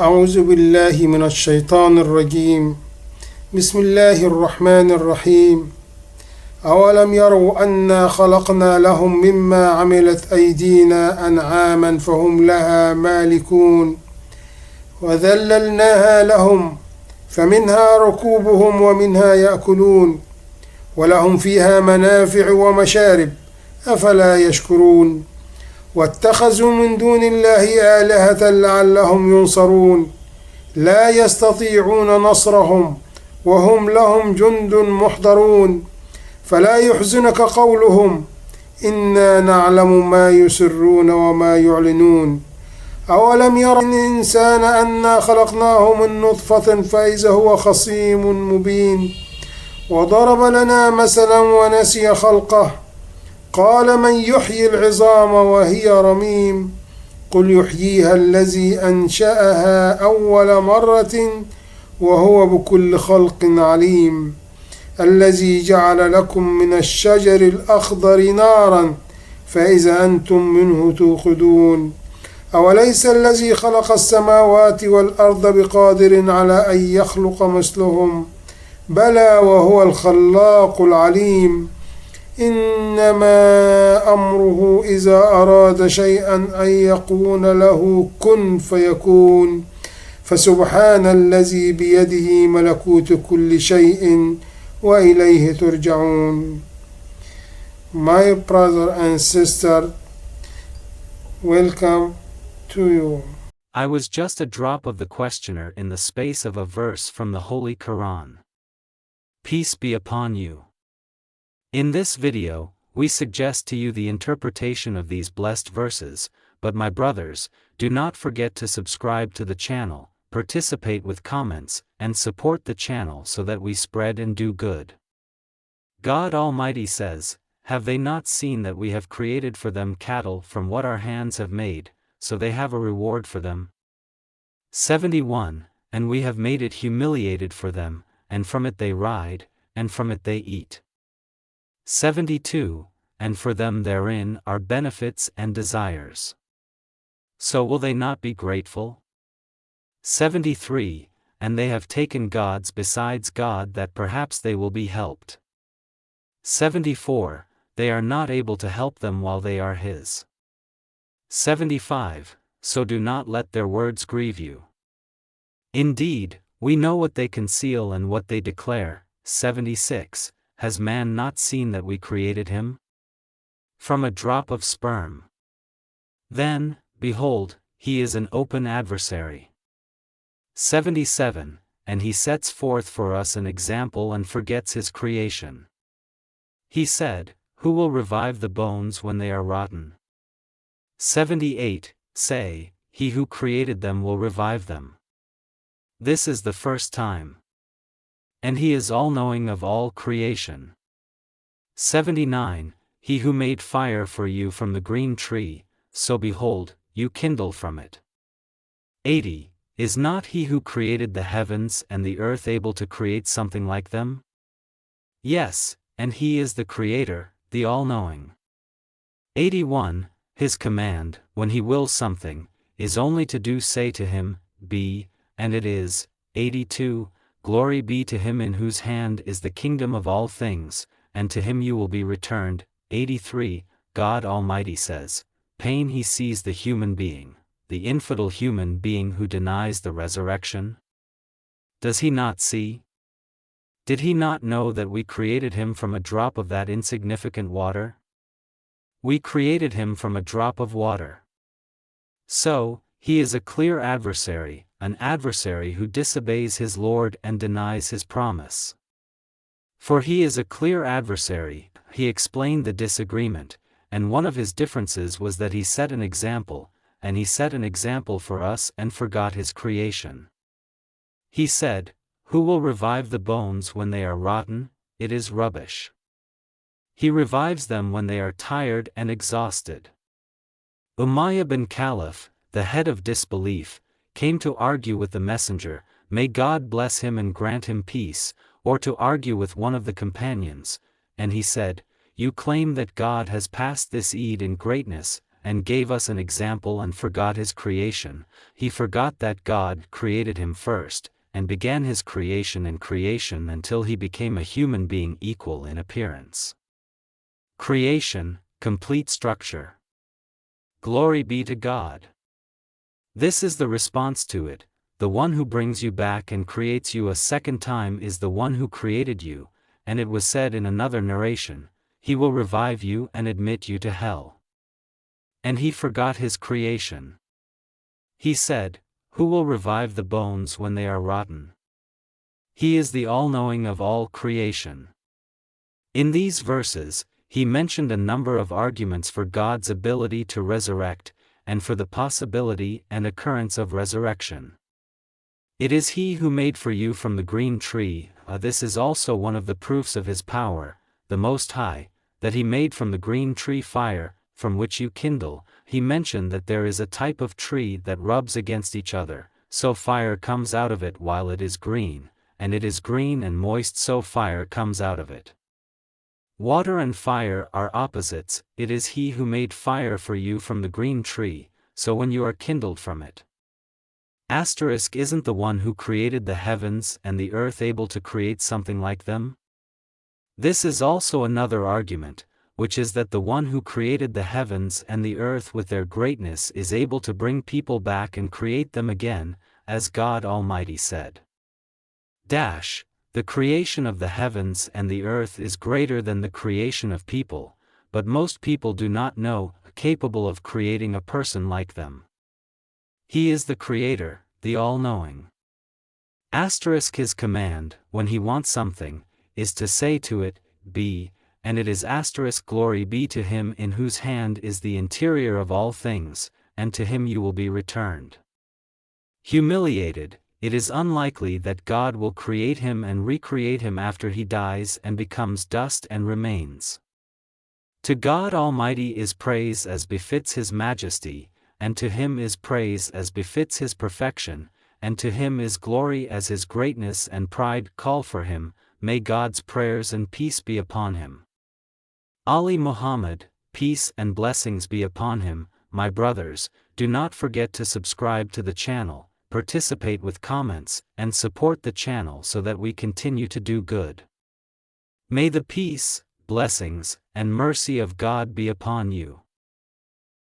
أعوذ بالله من الشيطان الرجيم. بسم الله الرحمن الرحيم. أولم يروا أنا خلقنا لهم مما عملت أيدينا أنعاما فهم لها مالكون وذللناها لهم فمنها ركوبهم ومنها يأكلون ولهم فيها منافع ومشارب أفلا يشكرون واتخذوا من دون الله آلهة لعلهم ينصرون لا يستطيعون نصرهم وهم لهم جند محضرون فلا يحزنك قولهم إنا نعلم ما يسرون وما يعلنون أولم ير الإنسان أنا خلقناه من نطفة فإذا هو خصيم مبين وضرب لنا مثلا ونسي خلقه قال من يحيي العظام وهي رميم قل يحييها الذي أنشأها أول مرة وهو بكل خلق عليم الذي جعل لكم من الشجر الأخضر نارا فإذا أنتم منه توقدون أوليس الذي خلق السماوات والأرض بقادر على أن يخلق مثلهم بلى وهو الخلاق العليم إنما أمره إذا أراد شيئا أن يقول له كن فيكون فسبحان الذي بيده ملكوت كل شيء وإليه ترجعون. My brother and sister, welcome to you. I was just a drop of the questioner in the space of a verse from the Holy Qur'an. Peace be upon you. In this video, we suggest to you the interpretation of these blessed verses, but my brothers, do not forget to subscribe to the channel, participate with comments, and support the channel so that we spread and do good. God Almighty says, "Have they not seen that we have created for them cattle from what our hands have made, so they have a reward for them?" 71, and we have made it humiliated for them, and from it they ride, and from it they eat. 72, and for them therein are benefits and desires. So will they not be grateful? 73, and they have taken gods besides God that perhaps they will be helped. 74, they are not able to help them while they are His. 75, so do not let their words grieve you. Indeed, we know what they conceal and what they declare. 76, has man not seen that we created him? From a drop of sperm. Then, behold, he is an open adversary. 77, and he sets forth for us an example and forgets his creation. He said, "Who will revive the bones when they are rotten?" 78, say, "He who created them will revive them." This is the first time. And he is all-knowing of all creation. 79, he who made fire for you from the green tree, so behold, you kindle from it. 80, is not he who created the heavens and the earth able to create something like them? Yes, and he is the Creator, the all-knowing. 81, his command, when he wills something, is only to do say to him, be, and it is. 82, glory be to him in whose hand is the kingdom of all things, and to him you will be returned. 83, God Almighty says, pain he sees the human being, the infidel human being who denies the resurrection. Does he not see? Did he not know that we created him from a drop of that insignificant water? We created him from a drop of water. So, he is a clear adversary, an adversary who disobeys his Lord and denies his promise. For he is a clear adversary, he explained the disagreement, and one of his differences was that he set an example, and he set an example for us and forgot his creation. He said, "Who will revive the bones when they are rotten? It is rubbish." He revives them when they are tired and exhausted. Umayyah bin Khalaf, the head of disbelief, came to argue with the messenger, may God bless him and grant him peace, or to argue with one of the companions, and he said, "You claim that God has passed this Eid in greatness, and gave us an example and forgot his creation. He forgot that God created him first, and began his creation and creation until he became a human being equal in appearance. Creation, complete structure. Glory be to God. This is the response to it. The one who brings you back and creates you a second time is the one who created you, and it was said in another narration, he will revive you and admit you to hell. And he forgot his creation. He said, who will revive the bones when they are rotten? He is the all-knowing of all creation. In these verses, he mentioned a number of arguments for God's ability to resurrect, and for the possibility and occurrence of resurrection. It is he who made for you from the green tree, this is also one of the proofs of his power, the Most High, that he made from the green tree fire, from which you kindle. He mentioned that there is a type of tree that rubs against each other, so fire comes out of it while it is green, and it is green and moist so fire comes out of it. Water and fire are opposites. It is he who made fire for you from the green tree, so when you are kindled from it. Isn't the one who created the heavens and the earth able to create something like them? This is also another argument, which is that the one who created the heavens and the earth with their greatness is able to bring people back and create them again, as God Almighty said. The creation of the heavens and the earth is greater than the creation of people, but most people do not know, capable of creating a person like them. He is the Creator, the all-knowing. His command, when he wants something, is to say to it, be, and it is glory be to him in whose hand is the interior of all things, and to him you will be returned. Humiliated, it is unlikely that God will create him and recreate him after he dies and becomes dust and remains. To God Almighty is praise as befits his majesty, and to him is praise as befits his perfection, and to him is glory as his greatness and pride call for him. May God's prayers and peace be upon him. Ali Muhammad, peace and blessings be upon him. My brothers, do not forget to subscribe to the channel, participate with comments, and support the channel so that we continue to do good. May the peace, blessings, and mercy of God be upon you.